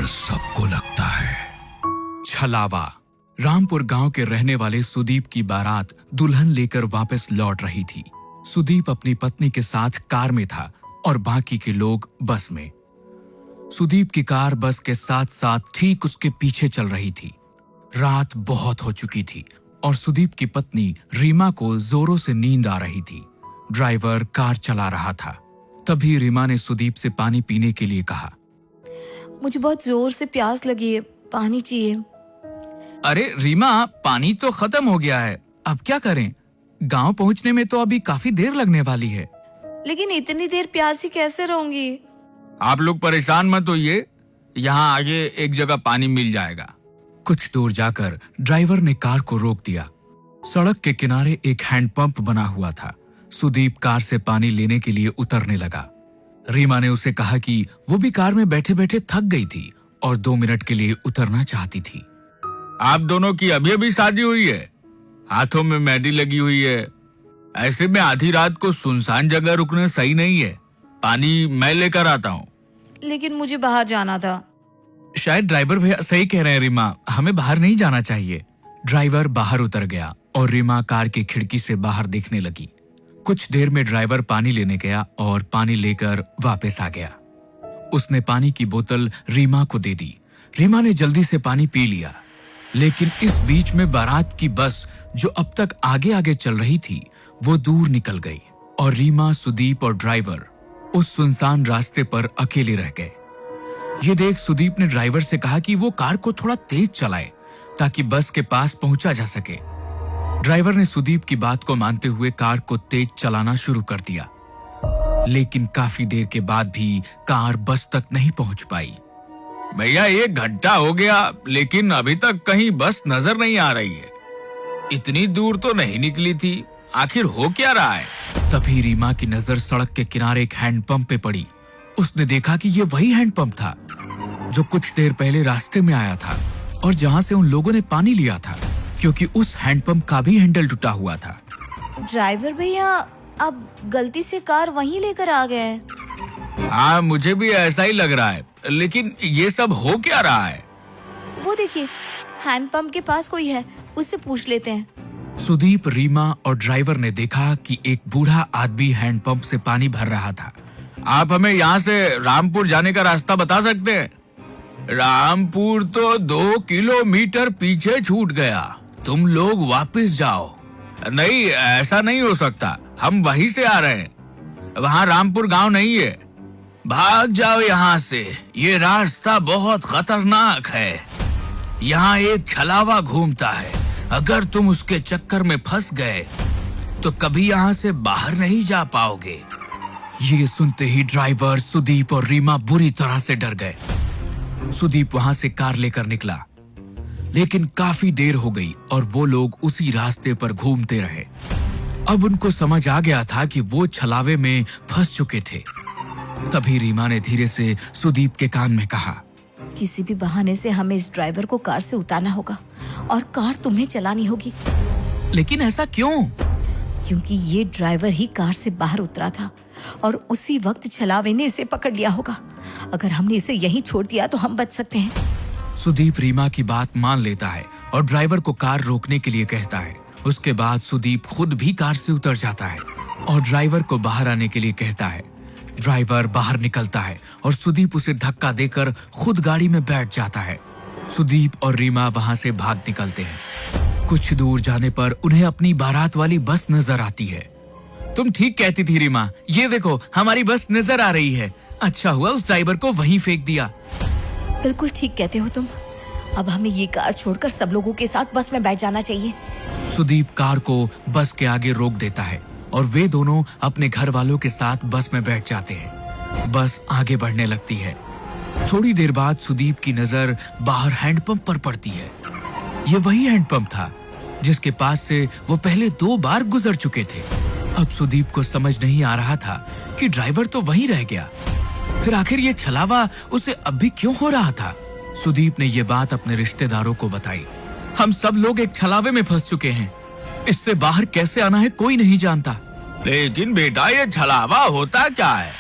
सबको लगता है। छलावा। रामपुर गांव के रहने वाले सुदीप की बारात दुल्हन लेकर वापस लौट रही थी। सुदीप अपनी पत्नी के साथ कार में था और बाकी के लोग बस में। सुदीप की कार बस के साथ साथ ठीक उसके पीछे चल रही थी। रात बहुत हो चुकी थी और सुदीप की पत्नी रीमा को जोरों से नींद आ रही थी। ड्राइवर कार चला रहा था। तभी रीमा ने सुदीप से पानी पीने के लिए कहा। मुझे बहुत जोर से प्यास लगी है, पानी चाहिए। अरे रीमा, पानी तो खत्म हो गया है, अब क्या करें? गांव पहुंचने में तो अभी काफी देर लगने वाली है। लेकिन इतनी देर प्यासी कैसे रहूंगी? आप लोग परेशान मत होइए, यहाँ आगे एक जगह पानी मिल जाएगा। कुछ दूर जाकर ड्राइवर ने कार को रोक दिया। सड़क के किनारे एक हैंडपंप बना हुआ था। सुदीप कार से पानी लेने के लिए उतरने लगा। रीमा ने उसे कहा कि वो भी कार में बैठे बैठे थक गई थी और 2 मिनट के लिए उतरना चाहती थी। आप दोनों की अभी अभी शादी हुई है, हाथों में मेहंदी लगी हुई है, ऐसे में आधी रात को सुनसान जगह रुकना सही नहीं है। पानी मैं लेकर आता हूँ। लेकिन मुझे बाहर जाना था। शायद ड्राइवर भैया सही कह रहे हैं रीमा, हमें बाहर नहीं जाना चाहिए। ड्राइवर बाहर उतर गया और रीमा कार की खिड़की से बाहर देखने लगी। कुछ देर में ड्राइवर पानी लेने गया और पानी लेकर वापस आ गया। उसने पानी की बोतल रीमा को दे दी। रीमा ने जल्दी से पानी पी लिया। लेकिन इस बीच में बारात की बस जो अब तक आगे आगे चल रही थी वो दूर निकल गई और रीमा, सुदीप और ड्राइवर उस सुनसान रास्ते पर अकेले रह गए। ये देख सुदीप ने ड्राइवर से कहा कि वो कार को थोड़ा तेज चलाए ताकि बस के पास पहुंचा जा सके। ड्राइवर ने सुदीप की बात को मानते हुए कार को तेज चलाना शुरू कर दिया। लेकिन काफी देर के बाद भी कार बस तक नहीं पहुंच पाई। भैया 1 घंटा हो गया लेकिन अभी तक कहीं बस नजर नहीं आ रही है। इतनी दूर तो नहीं निकली थी, आखिर हो क्या रहा है? तभी रीमा की नजर सड़क के किनारे एक हैंडपंप पे पड़ी। उसने देखा कि ये वही हैंडपंप था जो कुछ देर पहले रास्ते में आया था और जहां से उन लोगों ने पानी लिया था, क्योंकि उस हैंडपंप का भी हैंडल टूटा हुआ था। ड्राइवर भैया, अब गलती से कार वहीं लेकर आ गए हैं। हाँ, मुझे भी ऐसा ही लग रहा है, लेकिन ये सब हो क्या रहा है? वो देखिए, हैंडपंप के पास कोई है, उससे पूछ लेते हैं। सुदीप, रीमा और ड्राइवर ने देखा कि एक बूढ़ा आदमी हैंडपंप से पानी भर रहा था। आप हमें यहाँ से रामपुर जाने का रास्ता बता सकते हैं? रामपुर तो 2 किलोमीटर पीछे छूट गया, तुम लोग वापस जाओ। नहीं, ऐसा नहीं हो सकता, हम वहीं से आ रहे हैं, वहाँ रामपुर गांव नहीं है। भाग जाओ यहाँ से, ये रास्ता बहुत खतरनाक है। यहाँ एक छलावा घूमता है, अगर तुम उसके चक्कर में फंस गए तो कभी यहाँ से बाहर नहीं जा पाओगे। ये सुनते ही ड्राइवर, सुदीप और रीमा बुरी तरह से डर गए। सुदीप वहां से कार लेकर निकला, लेकिन काफी देर हो गई और वो लोग उसी रास्ते पर घूमते रहे। अब उनको समझ आ गया था कि वो छलावे में फंस चुके थे। तभी रीमा ने धीरे से सुदीप के कान में कहा, किसी भी बहाने से हमें इस ड्राइवर को कार से उतारना होगा और कार तुम्हें चलानी होगी। लेकिन ऐसा क्यों? क्योंकि ये ड्राइवर ही कार से बाहर उतरा था और उसी वक्त छलावे ने इसे पकड़ लिया होगा। अगर हमने इसे यहीं छोड़ दिया तो हम बच सकते हैं। सुदीप रीमा की बात मान लेता है और ड्राइवर को कार रोकने के लिए कहता है। उसके बाद सुदीप खुद भी कार से उतर जाता है और ड्राइवर को बाहर आने के लिए कहता है। ड्राइवर बाहर निकलता है और सुदीप उसे धक्का देकर खुद गाड़ी में बैठ जाता है। सुदीप और रीमा वहां से भाग निकलते हैं। कुछ दूर जाने पर उन्हें अपनी बारात वाली बस नजर आती है। तुम ठीक कहती थी रीमा, ये देखो हमारी बस नजर आ रही है। अच्छा हुआ उस ड्राइवर को वहीं फेंक दिया। बिल्कुल ठीक कहते हो तुम। अब हमें ये कार छोड़कर सब लोगों के साथ बस में बैठ जाना चाहिए। सुदीप कार को बस के आगे रोक देता है और वे दोनों अपने घर वालों के साथ बस में बैठ जाते हैं। बस आगे बढ़ने लगती है। थोड़ी देर बाद सुदीप की नजर बाहर हैंडपंप पर पड़ती है। ये वही हैंडपंप था जिसके पास से वो पहले 2 बार गुजर चुके थे। अब सुदीप को समझ नहीं आ रहा था कि ड्राइवर तो वहीं रह गया, फिर आखिर ये छलावा उसे अब भी क्यों हो रहा था? सुदीप ने ये बात अपने रिश्तेदारों को बताई। हम सब लोग एक छलावे में फंस चुके हैं, इससे बाहर कैसे आना है कोई नहीं जानता। लेकिन बेटा, ये छलावा होता क्या है?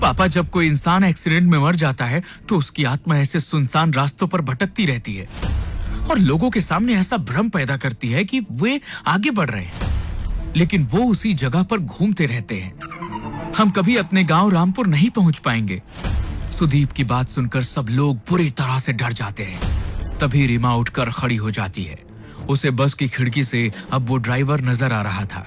पापा, जब कोई इंसान एक्सीडेंट में मर जाता है तो उसकी आत्मा ऐसे सुनसान रास्तों पर भटकती रहती है और लोगों के सामने ऐसा भ्रम पैदा करती है कि वे आगे बढ़ रहे हैं, लेकिन वो उसी जगह पर घूमते रहते हैं। हम कभी अपने गांव रामपुर नहीं पहुंच पाएंगे। सुदीप की बात सुनकर सब लोग बुरी तरह से डर जाते हैं। तभी रीमा उठकर खड़ी हो जाती है। उसे बस की खिड़की से अब वो ड्राइवर नजर आ रहा था।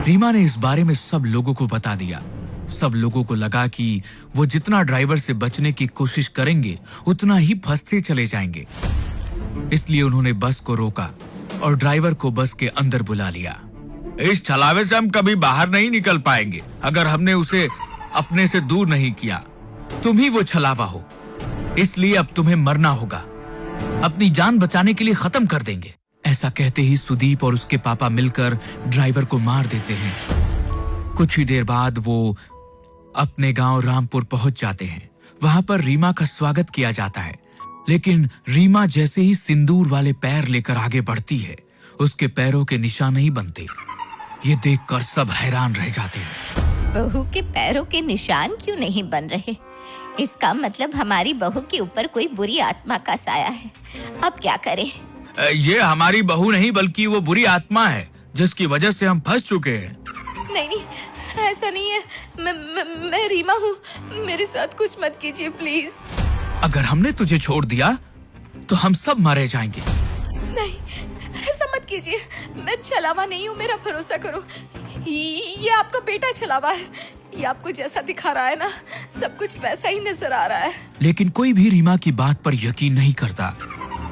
रीमा ने इस बारे में सब लोगों को बता दिया। सब लोगों को लगा कि वो जितना ड्राइवर से बचने की कोशिश करेंगे उतना ही फंसते चले जाएंगे। इसलिए उन्होंने बस को रोका और ड्राइवर को बस के अंदर बुला लिया। इस छलावे से हम कभी बाहर नहीं निकल पाएंगे अगर हमने उसे अपने से दूर नहीं किया। तुम ही वो छलावा हो, इसलिए अब तुम्हें मरना होगा। अपनी जान बचाने के लिए खत्म कर देंगे। ऐसा कहते ही सुदीप और उसके पापा मिलकर ड्राइवर को मार देते हैं। कुछ ही देर बाद वो अपने गांव रामपुर पहुंच जाते हैं। वहां पर रीमा का स्वागत किया जाता है, लेकिन रीमा जैसे ही सिंदूर वाले पैर लेकर आगे बढ़ती है, उसके पैरों के निशान नहीं बनते। ये देखकर सब हैरान रह जाते हैं। बहू के पैरों के निशान क्यों नहीं बन रहे? इसका मतलब हमारी बहू के ऊपर कोई बुरी आत्मा का साया है। अब क्या करें? ये हमारी बहू नहीं बल्कि वो बुरी आत्मा है जिसकी वजह से हम फंस चुके हैं। नहीं, ऐसा नहीं है। मैं रीमा हूँ। मेरे साथ कुछ मत कीजिए प्लीज। अगर हमने तुझे छोड़ दिया तो हम सब मारे जाएंगे। नहीं, ऐसा मत कीजिए। मैं छलावा नहीं हूँ, मेरा भरोसा करो। ये आपका बेटा छलावा है। ये आपको जैसा दिखा रहा है ना, सब कुछ वैसा ही नजर आ रहा है। लेकिन कोई भी रीमा की बात पर यकीन नहीं करता।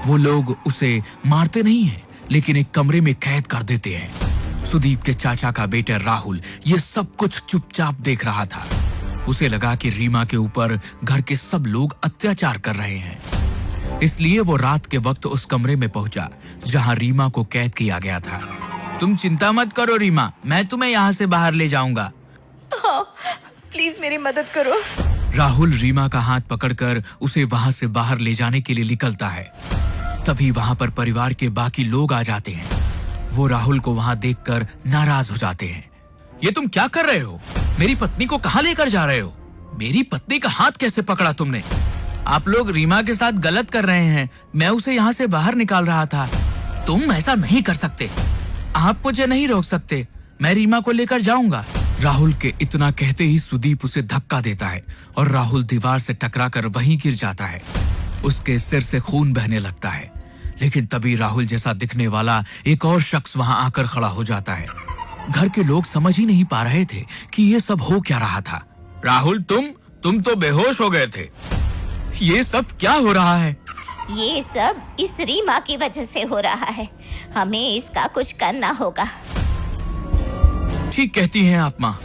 वो लोग उसे मारते नहीं हैं, लेकिन एक कमरे में कैद कर देते हैं। सुदीप के चाचा का बेटा राहुल ये सब कुछ चुपचाप देख रहा था। उसे लगा कि रीमा के ऊपर घर के सब लोग अत्याचार कर रहे हैं। इसलिए वो रात के वक्त उस कमरे में पहुंचा जहां रीमा को कैद किया गया था। तुम चिंता मत करो रीमा, मैं तुम्हें यहाँ से बाहर ले जाऊंगा। हाँ, प्लीज मेरी मदद करो। राहुल रीमा का हाथ पकड़कर उसे वहां से बाहर ले जाने के लिए निकलता है। तभी वहां पर परिवार के बाकी लोग आ जाते हैं। वो राहुल को वहां देखकर नाराज हो जाते हैं। ये तुम क्या कर रहे हो? मेरी पत्नी को कहां लेकर जा रहे हो? मेरी पत्नी का हाथ कैसे पकड़ा तुमने? आप लोग रीमा के साथ गलत कर रहे हैं। मैं उसे यहाँ से बाहर निकाल रहा था। तुम ऐसा नहीं कर सकते। आप मुझे नहीं रोक सकते। मैं रीमा को लेकर जाऊंगा। राहुल के इतना कहते ही सुदीप उसे धक्का देता है और राहुल दीवार से टकराकर वहीं गिर जाता है। उसके सिर से खून बहने लगता है। लेकिन तभी राहुल जैसा दिखने वाला एक और शख्स वहां आकर खड़ा हो जाता है। घर के लोग समझ ही नहीं पा रहे थे कि ये सब हो क्या रहा था। राहुल, तुम तो बेहोश हो गए थे। ये सब क्या हो रहा है? ये सब इस रीमा की वजह से हो रहा है। हमें इसका कुछ करना होगा। ठीक कहती हैं आप माँ।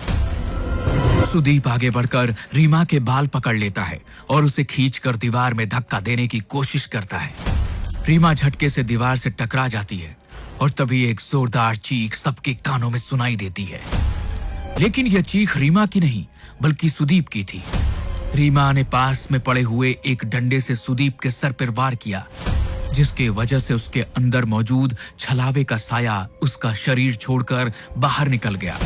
सुदीप आगे बढ़कर रीमा के बाल पकड़ लेता है और उसे खींचकर दीवार में धक्का देने की कोशिश करता है। रीमा झटके से दीवार से टकरा जाती है और तभी एक जोरदार चीख सबके कानों में सुनाई देती है। लेकिन यह चीख रीमा की नहीं बल्कि सुदीप की थी। रीमा ने पास में पड़े हुए एक डंडे से सुदीप के सर पर वार किया, जिसके वजह से उसके अंदर मौजूद छलावे का साया उसका शरीर छोड़कर बाहर निकल गया।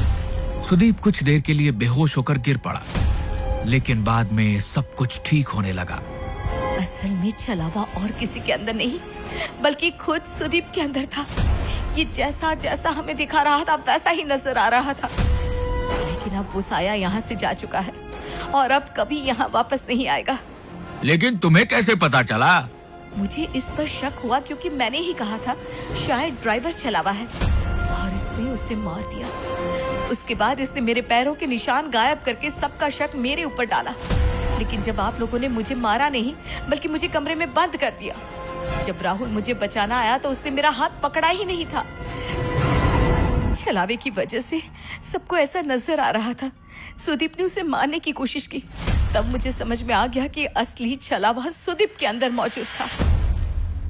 सुदीप कुछ देर के लिए बेहोश होकर गिर पड़ा, लेकिन बाद में सब कुछ ठीक होने लगा। असल में छलावा और किसी के अंदर नहीं बल्कि खुद सुदीप के अंदर था। ये जैसा जैसा हमें दिखा रहा था वैसा ही नजर आ रहा था। लेकिन अब वो साया यहाँ से जा चुका है और अब कभी यहाँ वापस नहीं आएगा। लेकिन तुम्हें कैसे पता चला? मुझे इस पर शक हुआ क्योंकि मैंने ही कहा था शायद ड्राइवर छलावा है और इसने उसे मार दिया। उसके बाद इसने मेरे पैरों के निशान गायब करके सबका शक मेरे ऊपर डाला। लेकिन जब आप लोगों ने मुझे मारा नहीं बल्कि मुझे कमरे में बंद कर दिया। जब राहुल मुझे बचाना आया तो उसने मेरा हाथ पकड़ा ही नहीं था। छलावे की वजह से सबको ऐसा नजर आ रहा था। सुदीप ने उसे मारने की कोशिश की। तब मुझे समझ में आ गया कि असली छलावा सुदीप के अंदर मौजूद था।